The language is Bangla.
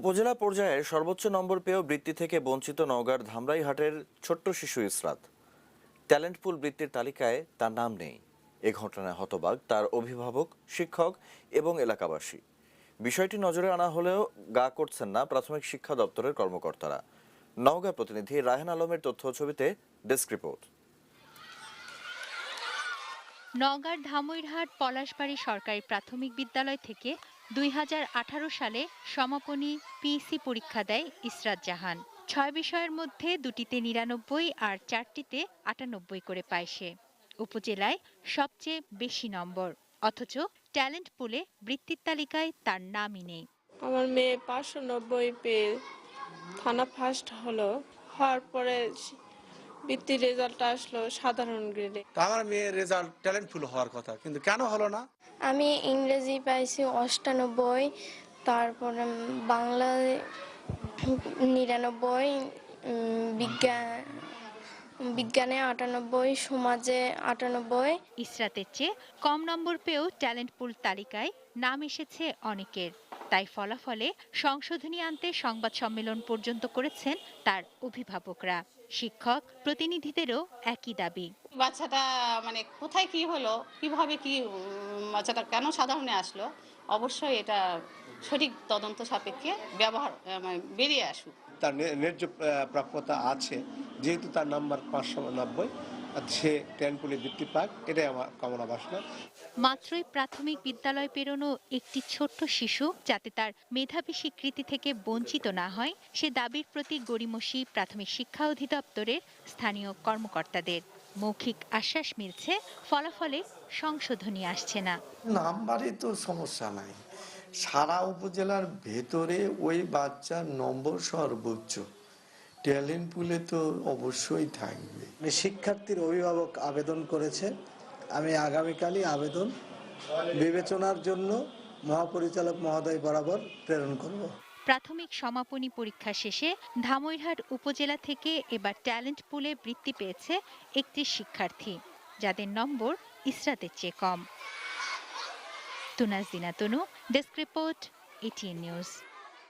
উপজেলা পর্যায়ে সর্বোচ্চ নম্বর পেয়েও বৃত্তি থেকে বঞ্চিত নওগাঁর ধামরাইহাটের ছোট্ট শিশু ইসরাত। ট্যালেন্ট পুল বৃত্তির তালিকায় তার নাম নেই। এ ঘটনায় হতবাক তার অভিভাবক, শিক্ষক এবং এলাকাবাসী। বিষয়টি নজরে আনা হলেও গা করছেন না প্রাথমিক শিক্ষা দপ্তরের কর্মকর্তারা। নওগাঁ প্রতিনিধি রায়হান আলমের তথ্য ছবিতে ডেস্ক রিপোর্ট। নওগাঁর ধামইরহাট পলাশবাড়ী সরকারি প্রাথমিক বিদ্যালয় থেকে ২০১৮ সালে সমাপনী পিইসি পরীক্ষা দেয় ইসরাত জাহান। ৬ বিষয়ের মধ্যে ২টিতে ৯৯ আর ৪টিতে ৯৮ করে পায় সে। উপজেলায় সবচেয়ে বেশি নম্বর, অথচ ট্যালেন্ট পুলে বৃত্তির তালিকায় তার নামই নেই। আমার মেয়ে ৫৯০ পেয়ে থানা ফার্স্ট হওয়ার পরে বৃত্তির রেজাল্ট আসলো সাধারণ গ্রেডে। আমার মেয়ের রেজাল্ট ট্যালেন্টফুল হওয়ার কথা, কিন্তু কেন হলো না? আমি ইংরেজি পাইছি ৯৮, তারপরে বাংলায় ৯৯, বিজ্ঞানে ৯৮, সমাজে ৯৮। ইসরাতের চেয়ে কম নম্বর পেয়েও ট্যালেন্ট পুল তালিকায় নাম এসেছে অনেকের। তাই ফলাফলে সংশোধনী আনতে সংবাদ সম্মেলন পর্যন্ত করেছেন তার অভিভাবকরা। শিক্ষক প্রতিনিধিদেরও একই দাবি। বাচ্চাটা মানে কোথায় কি হলো, কিভাবে কি বাচ্চাটা কেন সাধারণে আসলো, অবশ্যই এটা সঠিক তদন্ত সাপেক্ষে ব্যবহার বেরিয়ে আসুক। তার ন্যায্য প্রাপ্যতা আছে, যেহেতু তার নাম্বার ৫৯০, সে ট্যালেন্টপুলে বৃত্তি পাক, এটাই আমার কামনা বাসনা। মাত্রই প্রাথমিক বিদ্যালয় পেরোনো একটি ছোট্ট শিশু যাতে তার মেধাবী স্বীকৃতি থেকে বঞ্চিত না হয়, সে দাবির প্রতি গড়িমসি প্রাথমিক শিক্ষা অধিদপ্তরের স্থানীয় কর্মকর্তাদের। মৌখিক আশ্বাস মিলছে, ফলাফলে সংশোধনী আসছে না। নাম্বারে তো সমস্যা নাই, সারা উপজেলার ভেতরে ওই বাচ্চার নম্বর সর্বোচ্চ, ট্যালেন্ট পুলে তো অবশ্যই থাকবে। শিক্ষার্থীর অভিভাবক আবেদন করেছে, আমি আগামীকালই আবেদন বিবেচনার জন্য মহাপরিচালক মহোদয় বরাবর প্রেরণ করব। প্রাথমিক সমাপনী পরীক্ষা শেষে ধামইরহাট উপজেলা থেকে এবার ট্যালেন্ট পুলে বৃত্তি পেয়েছে ৩১ শিক্ষার্থী, যাদের নম্বর ইসরাতের চেয়ে কম। তুনাজ দিনা তনু, ডেস্ক রিপোর্ট, এটিএন নিউজ।